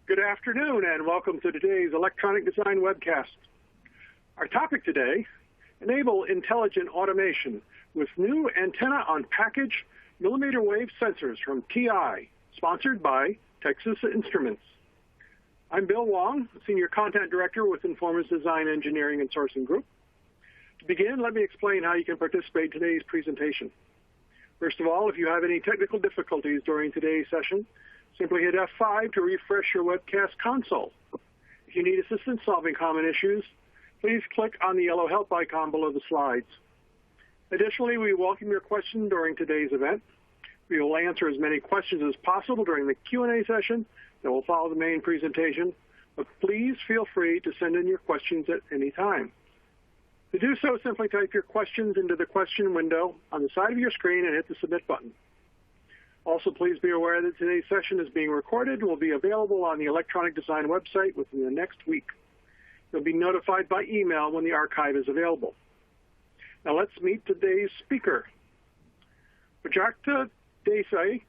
Good afternoon and welcome to today's Electronic Design Webcast. Our topic today, enable intelligent automation with new antenna on package millimeter wave sensors from TI, sponsored by Texas Instruments. I'm Bill Wong, Senior Content Director with Inform's Design Engineering and Sourcing Group. To begin, let me explain how you can participate in today's presentation. First of all, if you have any technical difficulties during today's session, simply hit F5 to refresh your webcast console. If you need assistance solving common issues, please click on the yellow help icon below the slides. Additionally, we welcome your questions during today's event. We will answer as many questions as possible during the Q&A session that will follow the main presentation, but please feel free to send in your questions at any time. To do so, simply type your questions into the question window on the side of your screen and hit the submit button. Also, please be aware that today's session is being recorded and will be available on the Electronic Design website within the next week. You'll be notified by email when the archive is available. Now let's meet today's speaker. Prajakta Desai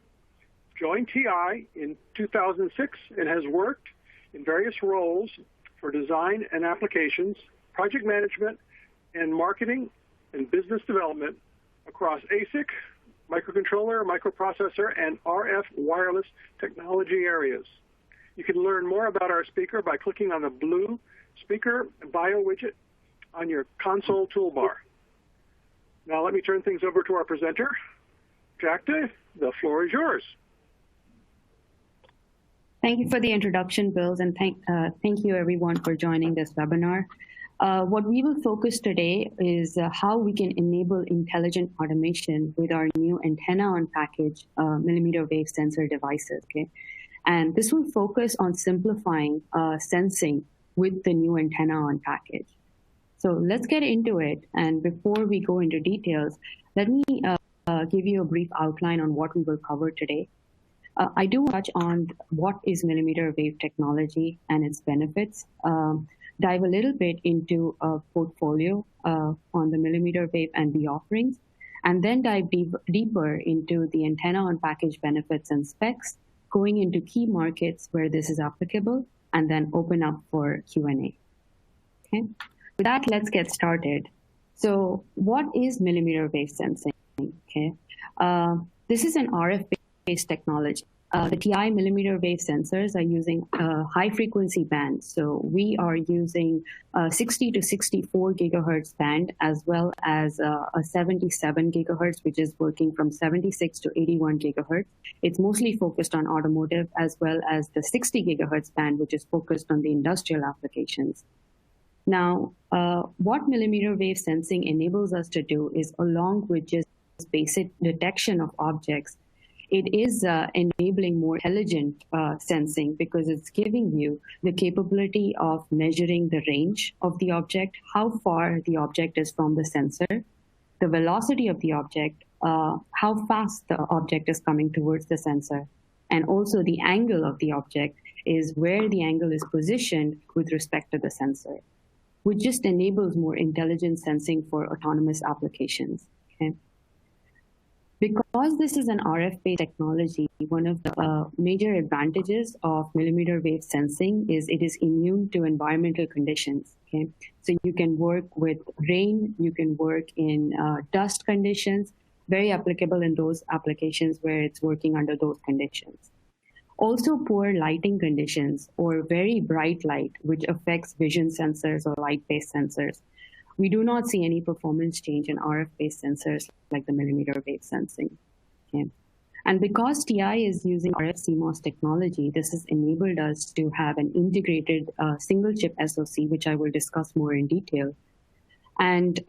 joined TI in 2006 and has worked in various roles for design and applications, project management, and marketing and business development across ASIC, microcontroller, microprocessor, and RF wireless technology areas. You can learn more about our speaker by clicking on the blue speaker bio widget on your console toolbar. Now let me turn things over to our presenter. Prajakta, the floor is yours. Thank you for the introduction, Bill, and thank you everyone for joining this webinar. What we will focus today is how we can enable intelligent automation with our new antenna on package millimeter wave sensor devices. Okay, and this will focus on simplifying sensing with the new antenna on package. So let's get into it. And before we go into details, let me give you a brief outline on what we will cover today. I do touch on what is millimeter wave technology and its benefits. Dive a little bit into a portfolio on the millimeter wave and the offerings, and then dive deeper into the antenna on package benefits and specs, going into key markets where this is applicable, and then open up for Q&A. Okay, with that, let's get started. So what is millimeter wave sensing? Okay, this is an RF-based technology. The TI millimeter wave sensors are using high frequency bands. So we are using 60 to 64 gigahertz band, as well as a 77 gigahertz, which is working from 76 to 81 gigahertz. It's mostly focused on automotive, as well as the 60 gigahertz band, which is focused on the industrial applications. Now, what millimeter wave sensing enables us to do is, along with just basic detection of objects, it is enabling more intelligent sensing, because it's giving you the capability of measuring the range of the object, how far the object is from the sensor, the velocity of the object, how fast the object is coming towards the sensor, and also the angle of the object is where the angle is positioned with respect to the sensor, which just enables more intelligent sensing for autonomous applications. Okay? Because this is an RF-based technology, one of the major advantages of millimeter wave sensing is it is immune to environmental conditions. Okay, so you can work with rain, you can work in dust conditions, very applicable in those applications where it's working under those conditions. Also, poor lighting conditions or very bright light, which affects vision sensors or light-based sensors. We do not see any performance change in RF-based sensors like the millimeter wave sensing. Okay. And because TI is using RF CMOS technology, this has enabled us to have an integrated single chip SoC, which I will discuss more in detail. And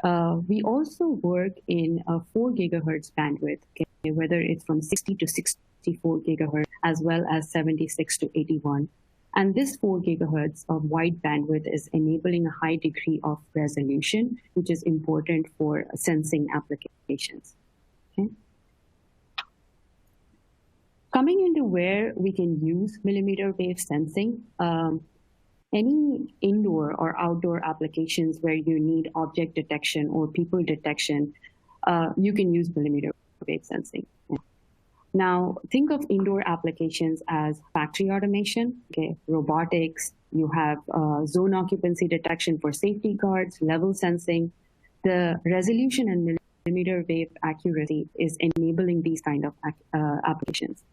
we also work in a 4 gigahertz bandwidth, okay, whether it's from 60 to 64 gigahertz, as well as 76 to 81. And this 4 gigahertz of wide bandwidth is enabling a high degree of resolution, which is important for sensing applications. Okay. Coming into where we can use millimeter wave sensing, any indoor or outdoor applications where you need object detection or people detection, you can use millimeter wave sensing. Now, think of indoor applications as factory automation, okay, robotics, you have zone occupancy detection for safety guards, level sensing. The resolution and millimeter wave accuracy is enabling these kind of applications.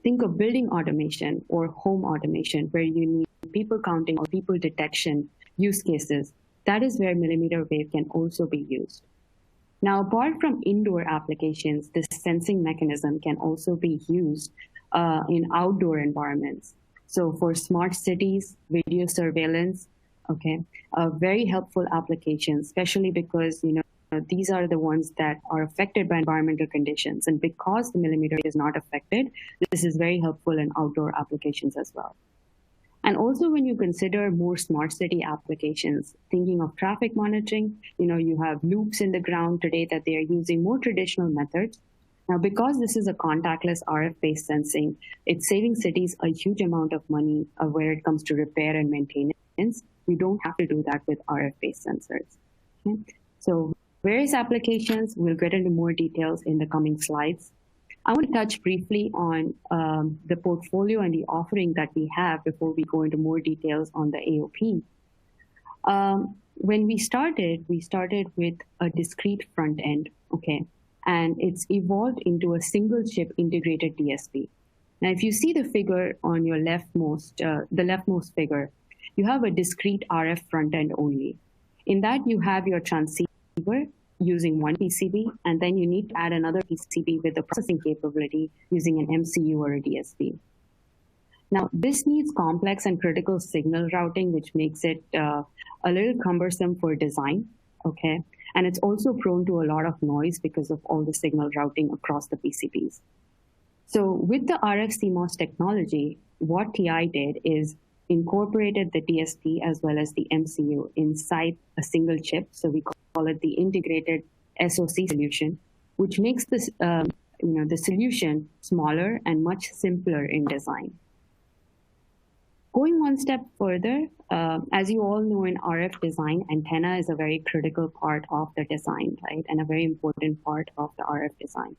Think of building automation or home automation, where you need people counting or people detection use cases. That is where millimeter wave can also be used. Now, apart from indoor applications, this sensing mechanism can also be used in outdoor environments. So for smart cities, video surveillance, okay, very helpful applications, especially because, these are the ones that are affected by environmental conditions. And because the millimeter is not affected, this is very helpful in outdoor applications as well. And also when you consider more smart city applications, thinking of traffic monitoring, you have loops in the ground today that they are using more traditional methods. Now, because this is a contactless RF-based sensing, it's saving cities a huge amount of money where it comes to repair and maintenance. You don't have to do that with RF-based sensors. Okay? So various applications, we'll get into more details in the coming slides. I want to touch briefly on the portfolio and the offering that we have before we go into more details on the AOP. When we started with a discrete front end, okay, and it's evolved into a single chip integrated DSP. Now, if you see the figure on your the leftmost figure, you have a discrete RF front end only. In that, you have your transceiver using one PCB, and then you need to add another PCB with the processing capability using an MCU or a DSP. Now, this needs complex and critical signal routing, which makes it a little cumbersome for design, okay? And it's also prone to a lot of noise because of all the signal routing across the PCBs. So with the RF CMOS technology, what TI did is incorporated the DSP as well as the MCU inside a single chip. So we call it the integrated SoC solution, which makes this, the solution smaller and much simpler in design. Going one step further, as you all know, in RF design, antenna is a very critical part of the design, right? And a very important part of the RF design.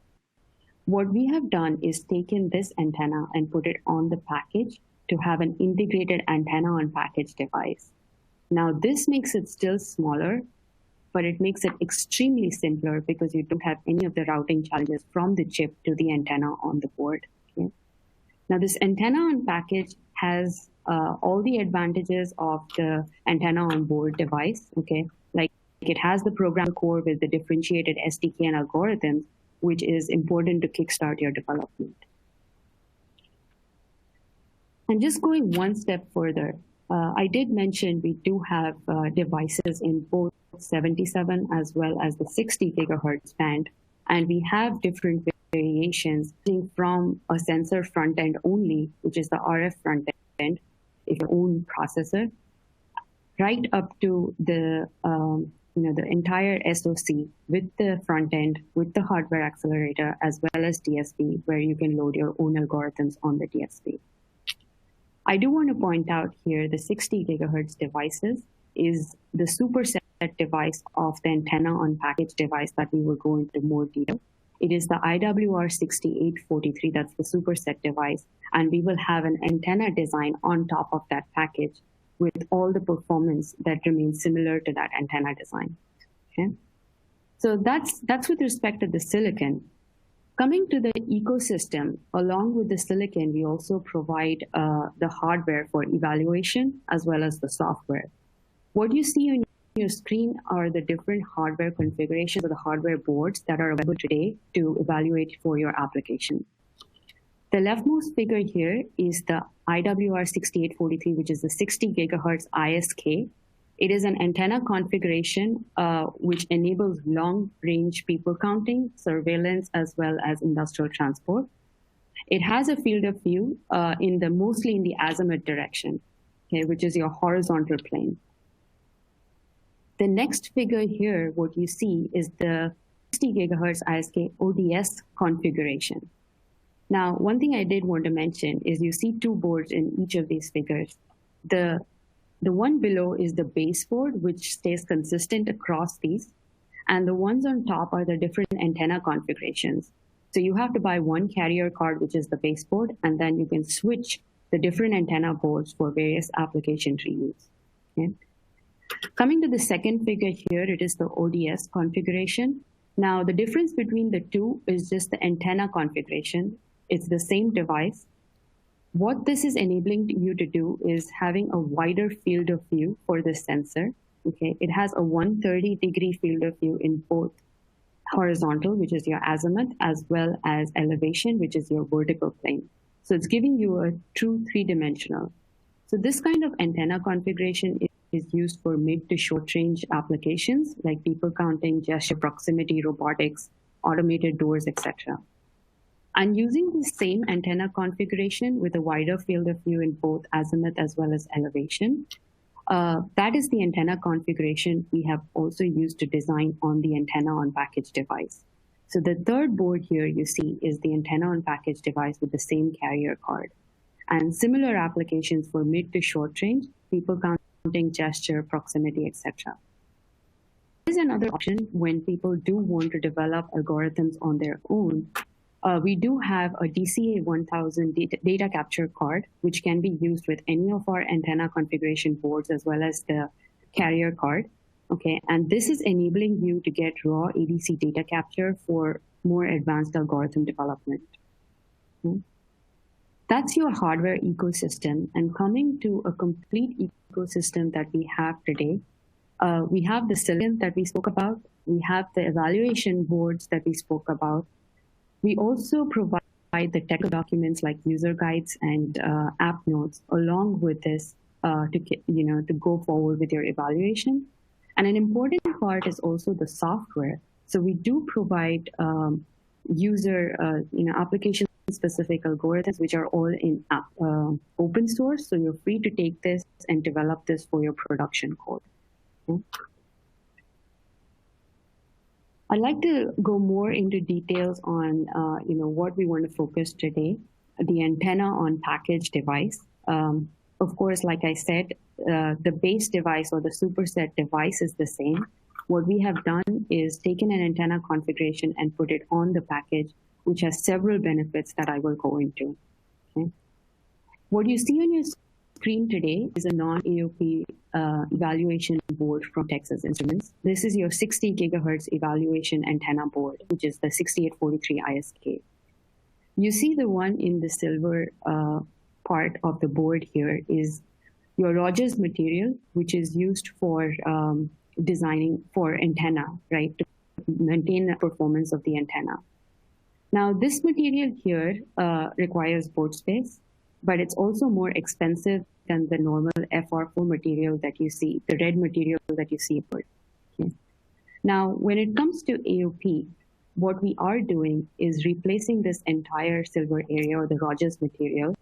What we have done is taken this antenna and put it on the package to have an integrated antenna on package device. Now, this makes it still smaller, but it makes it extremely simpler because you don't have any of the routing challenges from the chip to the antenna on the board. Okay? Now, this antenna on package has all the advantages of the antenna on board device, okay? Like it has the program core with the differentiated SDK and algorithms, which is important to kickstart your development. And just going one step further, I did mention we do have devices in both 77 as well as the 60 gigahertz band, and we have different variations from a sensor front end only, which is the RF front end, if your own processor, right up to the the entire SoC with the front end, with the hardware accelerator, as well as DSP, where you can load your own algorithms on the DSP. I do want to point out here the 60 gigahertz devices is the superset device of the antenna on package device that we will go into more detail. It is the IWR6843, that's the superset device, and we will have an antenna design on top of that package with all the performance that remains similar to that antenna design. Okay, so that's with respect to the silicon. Coming to the ecosystem, along with the silicon, we also provide the hardware for evaluation as well as the software. What you see on your screen are the different hardware configurations of the hardware boards that are available today to evaluate for your application. The leftmost figure here is the IWR6843, which is the 60 gigahertz ISK. It is an antenna configuration which enables long-range people counting, surveillance, as well as industrial transport. It has a field of view mostly in the azimuth direction, okay, which is your horizontal plane. The next figure here, what you see is the 60 gigahertz ISK ODS configuration. Now, one thing I did want to mention is you see two boards in each of these figures. The one below is the base board, which stays consistent across these. And the ones on top are the different antenna configurations. So you have to buy one carrier card, which is the baseboard, and then you can switch the different antenna boards for various application reuse. Okay? Coming to the second figure here, it is the ODS configuration. Now, the difference between the two is just the antenna configuration. It's the same device. What this is enabling you to do is having a wider field of view for the sensor. Okay, it has a 130-degree field of view in both horizontal, which is your azimuth, as well as elevation, which is your vertical plane. So it's giving you a true three-dimensional. So this kind of antenna configuration is used for mid to short range applications like people counting, gesture proximity, robotics, automated doors, etc. And using the same antenna configuration with a wider field of view in both azimuth as well as elevation, that is the antenna configuration we have also used to design on the antenna on package device. So the third board here you see is the antenna on package device with the same carrier card. And similar applications for mid to short range, people counting, gesture, proximity, etc. There is another option when people do want to develop algorithms on their own. We do have a DCA 1000 data capture card, which can be used with any of our antenna configuration boards as well as the carrier card. Okay, and this is enabling you to get raw ADC data capture for more advanced algorithm development. That's your hardware ecosystem. And coming to a complete ecosystem that we have today, we have the silicon that we spoke about. We have the evaluation boards that we spoke about. We also provide the technical documents like user guides and app notes along with this to go forward with your evaluation. And an important part is also the software. So we do provide application-specific algorithms, which are all in open source. So you're free to take this and develop this for your production code. Okay. I'd like to go more into details on what we want to focus today, the antenna on package device. Of course, like I said, the base device or the superset device is the same. What we have done is taken an antenna configuration and put it on the package, which has several benefits that I will go into. Okay. What you see on your screen today is a non-AOP evaluation board from Texas Instruments. This is your 60 gigahertz evaluation antenna board, which is the 6843 ISK. You see the one in the silver part of the board here is your Rogers material, which is used for designing for antenna, right, to maintain the performance of the antenna. Now, this material here requires board space, but it's also more expensive than the normal FR4 material that you see, the red material that you see. Okay. Now, when it comes to AOP, what we are doing is replacing this entire silver area or the Rogers material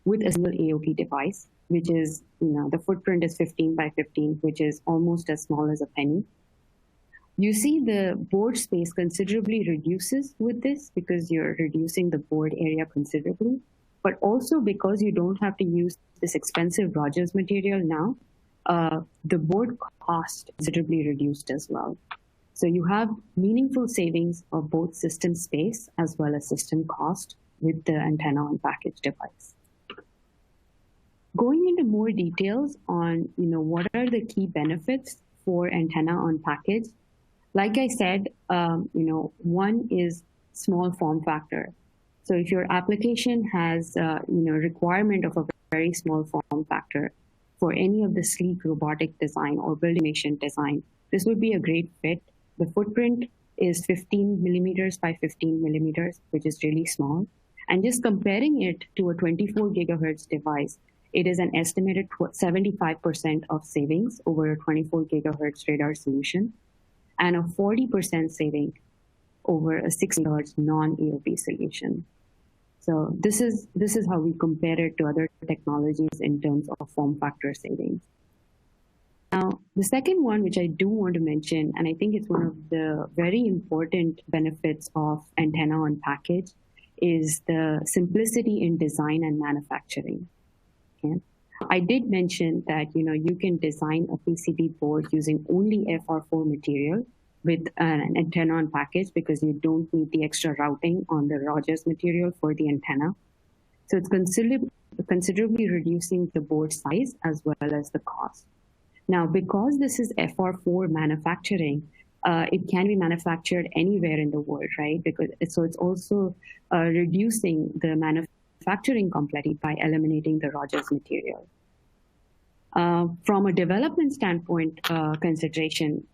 with a single AOP device, which is, the footprint is 15 by 15, which is almost as small as a penny. You see the board space considerably reduces with this because you're reducing the board area considerably, but also because you don't have to use this expensive Rogers material now, the board cost considerably reduced as well. So you have meaningful savings of both system space as well as system cost with the antenna on package device. Going into more details on, what are the key benefits for antenna on package? Like I said, one is small form factor. So if your application has, requirement of a very small form factor for any of the sleek robotic design or building automation design, this would be a great fit. The footprint is 15 millimeters by 15 millimeters, which is really small. And just comparing it to a 24 gigahertz device, it is an estimated 75% of savings over a 24 gigahertz radar solution and a 40% saving over a 60 gigahertz non-AOP solution. So this is how we compare it to other technologies in terms of form factor savings. Now, the second one, which I do want to mention, and I think it's one of the very important benefits of antenna on package, is the simplicity in design and manufacturing. Okay. I did mention that you can design a PCB board using only FR4 material, with an antenna on package because you don't need the extra routing on the Rogers material for the antenna. So it's considerably reducing the board size as well as the cost. Now, because this is FR4 manufacturing, it can be manufactured anywhere in the world, right? So it's also reducing the manufacturing complexity by eliminating the Rogers material. From a development standpoint consideration,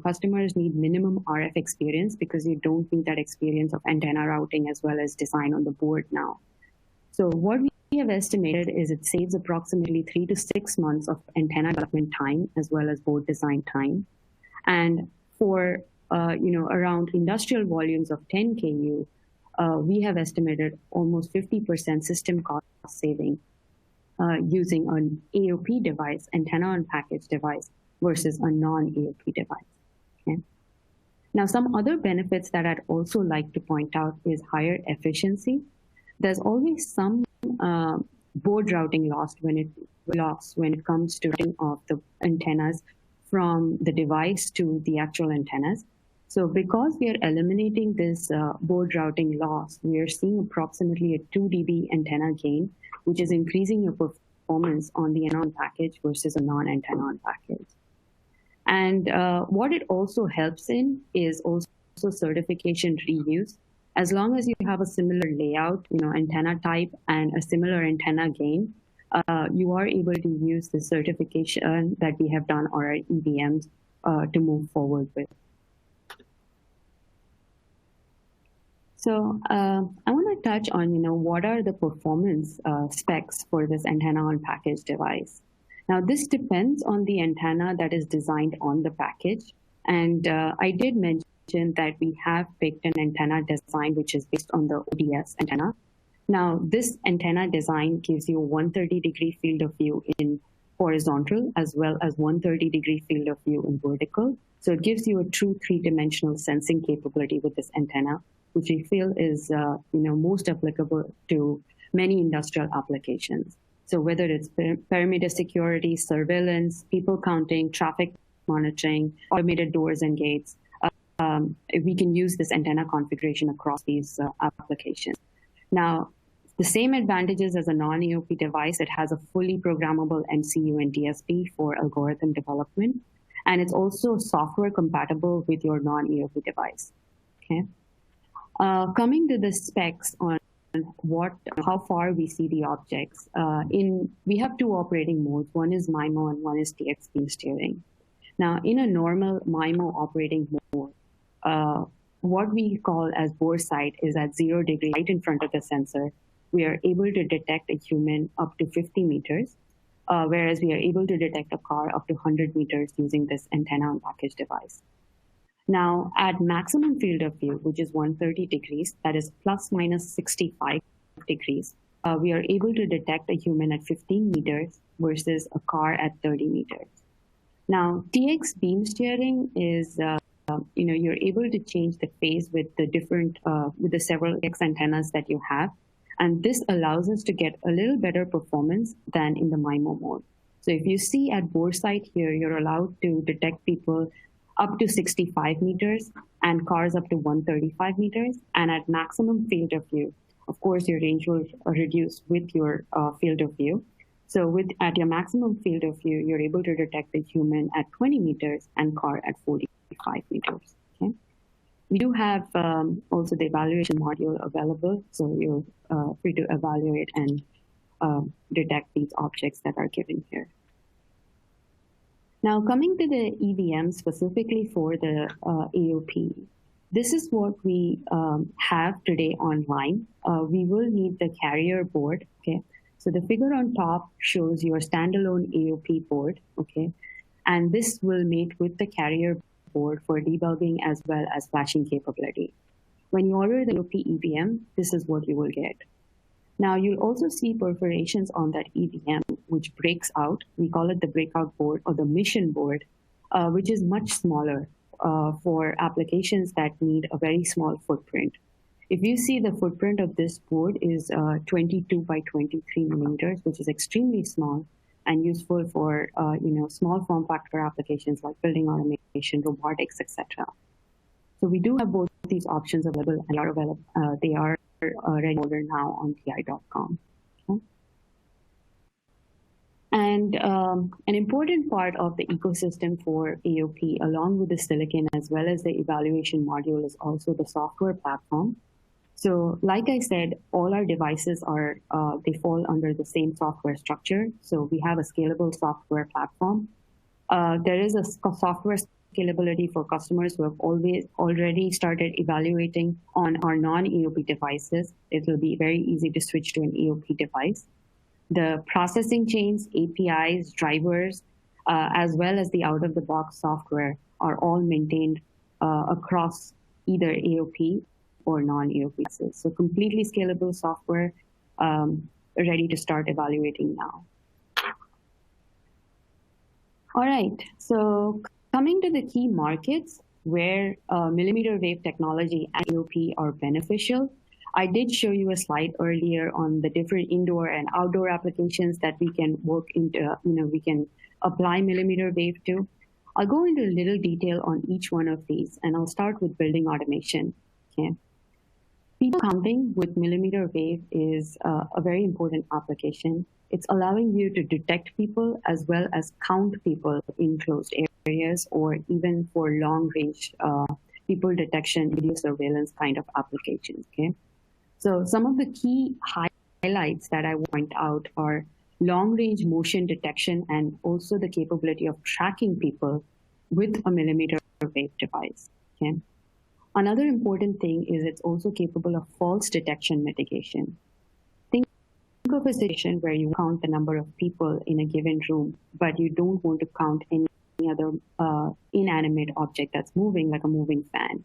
customers need minimum RF experience because you don't need that experience of antenna routing as well as design on the board now. So what we have estimated is it saves approximately 3 to 6 months of antenna development time as well as board design time. And for around industrial volumes of 10 KU, we have estimated almost 50% system cost saving using an AOP device, antenna on package device, versus a non-AOP device. Okay? Now, some other benefits that I'd also like to point out is higher efficiency. There's always some board routing loss when it comes to routing of the antennas from the device to the actual antennas. So because we are eliminating this board routing loss, we are seeing approximately a 2 dB antenna gain, which is increasing your performance on the antenna on package versus a non-antenna on package. And what it also helps in is also certification reuse. As long as you have a similar layout, antenna type and a similar antenna gain, you are able to use the certification that we have done on our EVMs to move forward with. So I want to touch on, what are the performance specs for this antenna on package device. Now, this depends on the antenna that is designed on the package. And I did mention that we have picked an antenna design which is based on the ODS antenna. Now, this antenna design gives you a 130-degree field of view in horizontal as well as 130-degree field of view in vertical. So it gives you a true three-dimensional sensing capability with this antenna, which we feel is most applicable to many industrial applications. So whether it's perimeter security, surveillance, people counting, traffic monitoring, automated doors and gates, we can use this antenna configuration across these applications. Now, the same advantages as a non-AOP device, it has a fully programmable MCU and DSP for algorithm development, and it's also software compatible with your non-AOP device. Okay. Coming to the specs on how far we see the objects, we have two operating modes. One is MIMO and one is TX beam steering. Now, in a normal MIMO operating mode, what we call as bore sight is at 0 degree right in front of the sensor. We are able to detect a human up to 50 meters, whereas we are able to detect a car up to 100 meters using this antenna on package device. Now, at maximum field of view, which is 130 degrees, that is plus minus 65 degrees, we are able to detect a human at 15 meters versus a car at 30 meters. Now, TX beam steering is, you're able to change the phase with the different, with the several X antennas that you have. And this allows us to get a little better performance than in the MIMO mode. So if you see at bore sight here, you're allowed to detect people up to 65 meters and cars up to 135 meters. And at maximum field of view, of course, your range will reduce with your field of view. So at your maximum field of view, you're able to detect the human at 20 meters and car at 45 meters. Okay? We do have also the evaluation module available, so you're free to evaluate and detect these objects that are given here. Now, coming to the EVM specifically for the AOP, this is what we have today online. We will need the carrier board, okay? So the figure on top shows your standalone AOP board, okay? And this will mate with the carrier board for debugging as well as flashing capability. When you order the AOP EVM, this is what you will get. Now, you'll also see perforations on that EVM, which breaks out. We call it the breakout board or the mission board, which is much smaller for applications that need a very small footprint. If you see the footprint of this board is 22 by 23 millimeters, which is extremely small and useful for small form factor applications like building automation, robotics, etc. So we do have both these options available, and they are ready order now on TI.com. Okay. And an important part of the ecosystem for AOP, along with the silicon as well as the evaluation module, is also the software platform. So like I said, all our devices are, they fall under the same software structure. So we have a scalable software platform. There is a software scalability for customers who have already started evaluating on our non-AOP devices. It will be very easy to switch to an AOP device. The processing chains, APIs, drivers, as well as the out-of-the-box software are all maintained across either AOP or non-AOP. So completely scalable software, ready to start evaluating now. All right, so coming to the key markets where millimeter wave technology and AOP are beneficial, I did show you a slide earlier on the different indoor and outdoor applications that we can work into, we can apply millimeter wave to. I'll go into a little detail on each one of these, and I'll start with building automation. Okay. People counting with millimeter wave is a very important application. It's allowing you to detect people as well as count people in closed areas, or even for long range people detection, video surveillance kind of applications. Okay. So some of the key highlights that I point out are long-range motion detection and also the capability of tracking people with a millimeter wave device. Okay? Another important thing is it's also capable of false detection mitigation. Think of a situation where you count the number of people in a given room, but you don't want to count any other inanimate object that's moving, like a moving fan.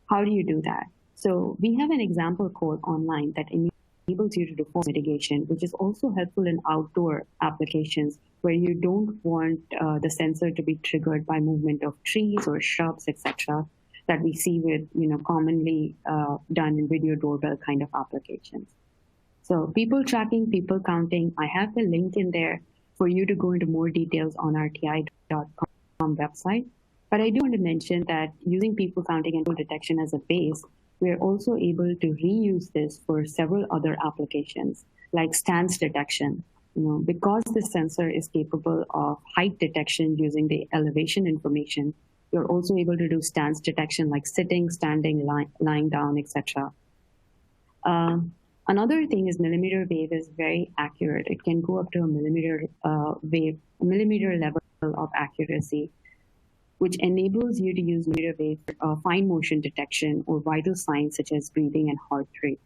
How do you do that? So we have an example code online that enables you to do false mitigation, which is also helpful in outdoor applications where you don't want the sensor to be triggered by movement of trees or shrubs, etc., that we see with commonly done in video doorbell kind of applications. So people tracking, people counting, I have the link in there for you to go into more details on our TI.com website. But I do want to mention that using people counting and people detection as a base, we're also able to reuse this for several other applications, like stance detection. Because this sensor is capable of height detection using the elevation information, you're also able to do stance detection like sitting, standing, lying down, etc. Another thing is millimeter wave is very accurate. It can go up to a millimeter level of accuracy, which enables you to use millimeter wave fine motion detection or vital signs such as breathing and heart rate.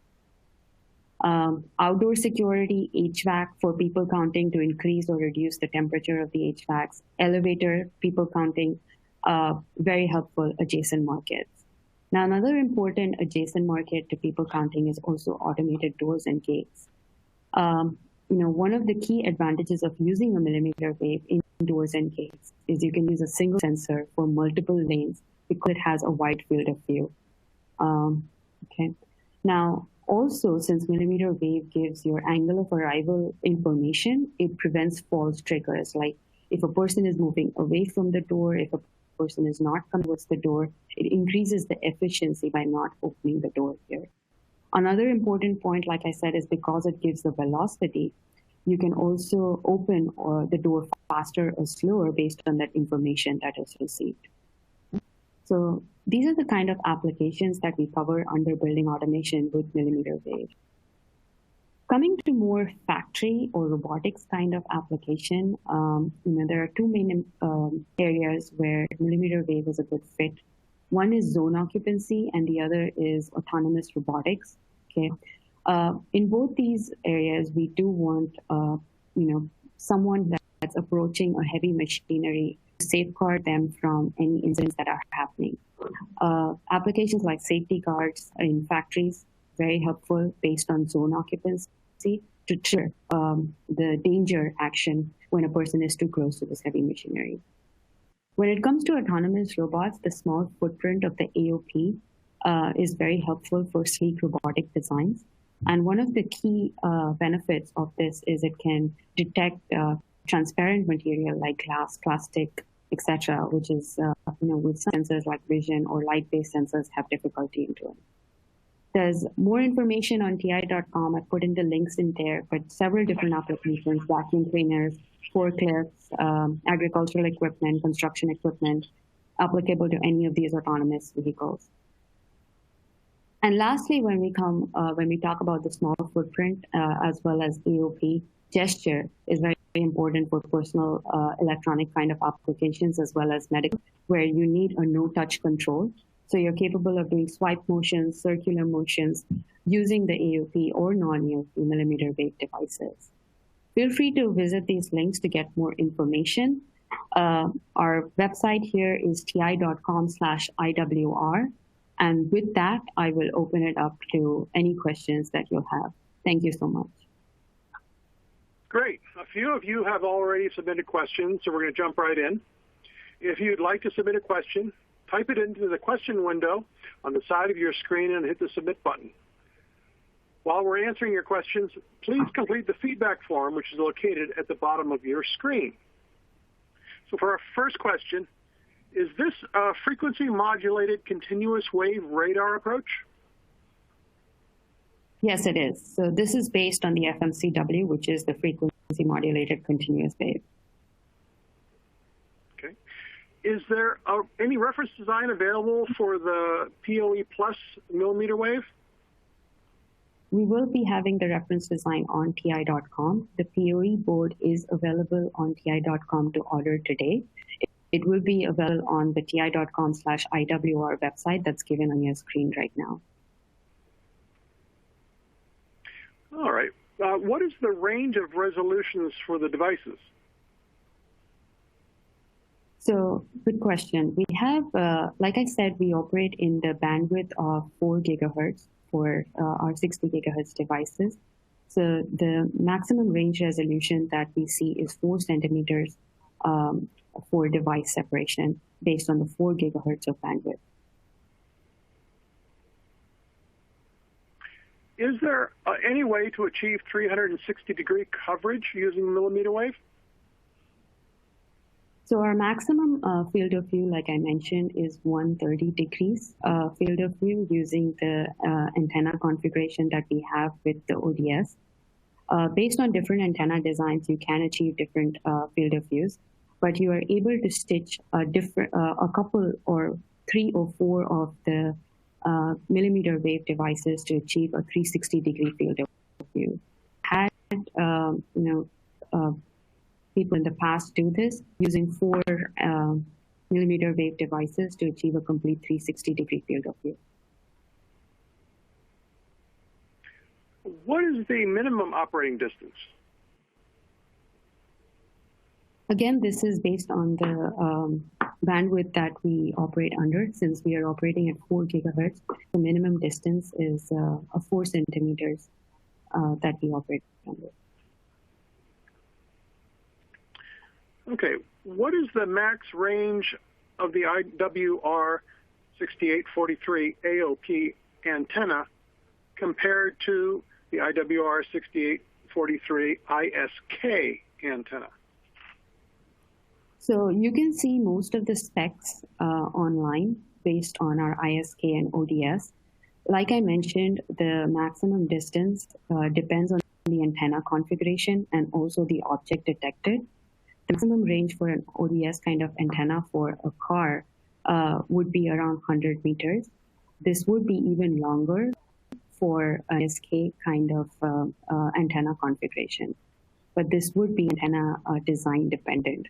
Outdoor security, HVAC for people counting to increase or reduce the temperature of the HVACs. Elevator, people counting, very helpful adjacent markets. Now, another important adjacent market to people counting is also automated doors and gates. One of the key advantages of using a millimeter wave in doors and gates is you can use a single sensor for multiple lanes because it has a wide field of view. Okay. Now, also, since millimeter wave gives your angle of arrival information, it prevents false triggers. Like if a person is moving away from the door, if a person is not coming towards the door, it increases the efficiency by not opening the door here. Another important point, like I said, is because it gives the velocity, you can also open the door faster or slower based on that information that is received. So these are the kind of applications that we cover under building automation with millimeter wave. Coming to more factory or robotics kind of application, there are two main areas where millimeter wave is a good fit. One is zone occupancy, and the other is autonomous robotics. Okay, in both these areas, we do want someone that's approaching a heavy machinery to safeguard them from any incidents that are happening. Applications like safety guards in factories, very helpful based on zone occupancy to trigger the danger action when a person is too close to this heavy machinery. When it comes to autonomous robots, the small footprint of the AOP is very helpful for sleek robotic designs. And one of the key benefits of this is it can detect transparent material like glass, plastic, etc., which is with some sensors like vision or light-based sensors have difficulty in doing. There's more information on TI.com. I put in the links in there, but several different applications, vacuum cleaners, forklifts, agricultural equipment, construction equipment, applicable to any of these autonomous vehicles. And lastly, when we talk about the small footprint as well as AOP, gesture is very important for personal electronic kind of applications as well as medical, where you need a no-touch control. So you're capable of doing swipe motions, circular motions, using the AOP or non-AOP millimeter wave devices. Feel free to visit these links to get more information. Our website here is ti.com/IWR. And with that, I will open it up to any questions that you'll have. Thank you so much. Great. A few of you have already submitted questions, so we're going to jump right in. If you'd like to submit a question, type it into the question window on the side of your screen and hit the submit button. While we're answering your questions, please complete the feedback form, which is located at the bottom of your screen. So for our first question, is this a frequency modulated continuous wave radar approach? Yes, it is. So this is based on the FMCW, which is the frequency modulated continuous wave. Okay. Is there any reference design available for the PoE Plus millimeter wave? We will be having the reference design on TI.com. The PoE board is available on TI.com to order today. It will be available on the ti.com/IWR website that's given on your screen right now. All right. What is the range of resolutions for the devices? So, good question. We have, like I said, we operate in the bandwidth of 4 gigahertz for our 60 gigahertz devices. So the maximum range resolution that we see is 4 centimeters for device separation based on the 4 gigahertz of bandwidth. Is there any way to achieve 360-degree coverage using millimeter wave? So our maximum field of view, like I mentioned, is 130 degrees field of view using the antenna configuration that we have with the ODS. Based on different antenna designs, you can achieve different field of views, but you are able to stitch a couple or 3 or 4 of the millimeter wave devices to achieve a 360-degree field of view. Had people in the past do this using 4 millimeter wave devices to achieve a complete 360-degree field of view. What is the minimum operating distance? Again, this is based on the bandwidth that we operate under. Since we are operating at 4 gigahertz, the minimum distance is 4 centimeters that we operate under. Okay, what is the max range of the IWR6843 AOP antenna compared to the IWR6843 ISK antenna? So you can see most of the specs online based on our ISK and ODS. Like I mentioned, the maximum distance depends on the antenna configuration and also the object detected. The maximum range for an ODS kind of antenna for a car would be around 100 meters. This would be even longer for an ISK kind of antenna configuration. But this would be antenna design dependent.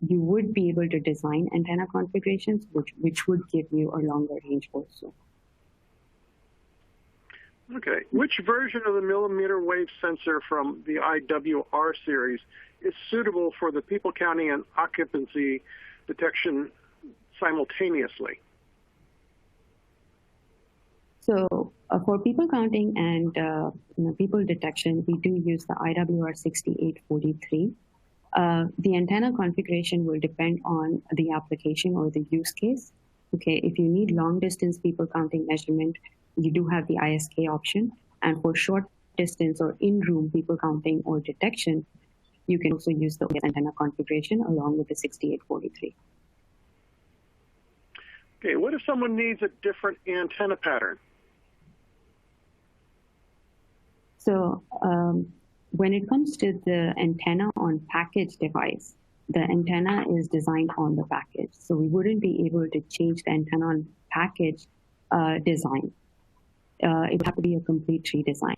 You would be able to design antenna configurations which would give you a longer range also. Okay. Which version of the millimeter wave sensor from the IWR series is suitable for the people counting and occupancy detection simultaneously? So for people counting and people detection, we do use the IWR6843. The antenna configuration will depend on the application or the use case. Okay, if you need long distance people counting measurement, you do have the ISK option. And for short distance or in-room people counting or detection, you can also use the antenna configuration along with the 6843. Okay, what if someone needs a different antenna pattern? So when it comes to the antenna on package device, the antenna is designed on the package. So we wouldn't be able to change the antenna on package design. It would have to be a complete redesign.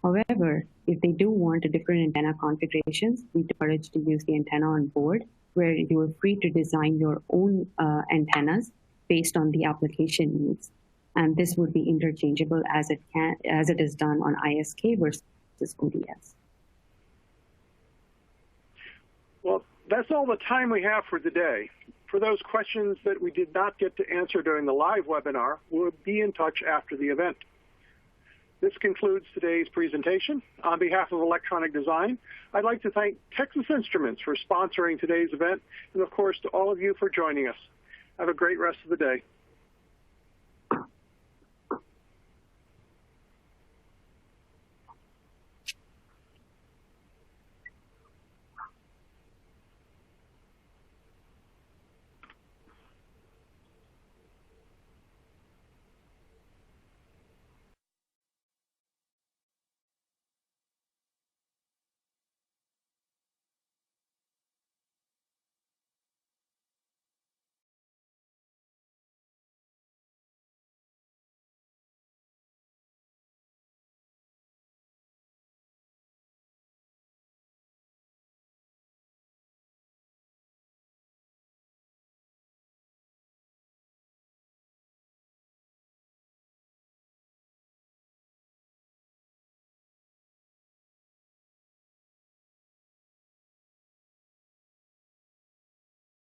However, if they do want a different antenna configurations, we encourage to use the antenna on board, where you are free to design your own antennas based on the application needs. And this would be interchangeable as it is done on ISK versus ODS. Well, that's all the time we have for today. For those questions that we did not get to answer during the live webinar, we'll be in touch after the event. This concludes today's presentation. On behalf of Electronic Design, I'd like to thank Texas Instruments for sponsoring today's event, and of course to all of you for joining us. Have a great rest of the day.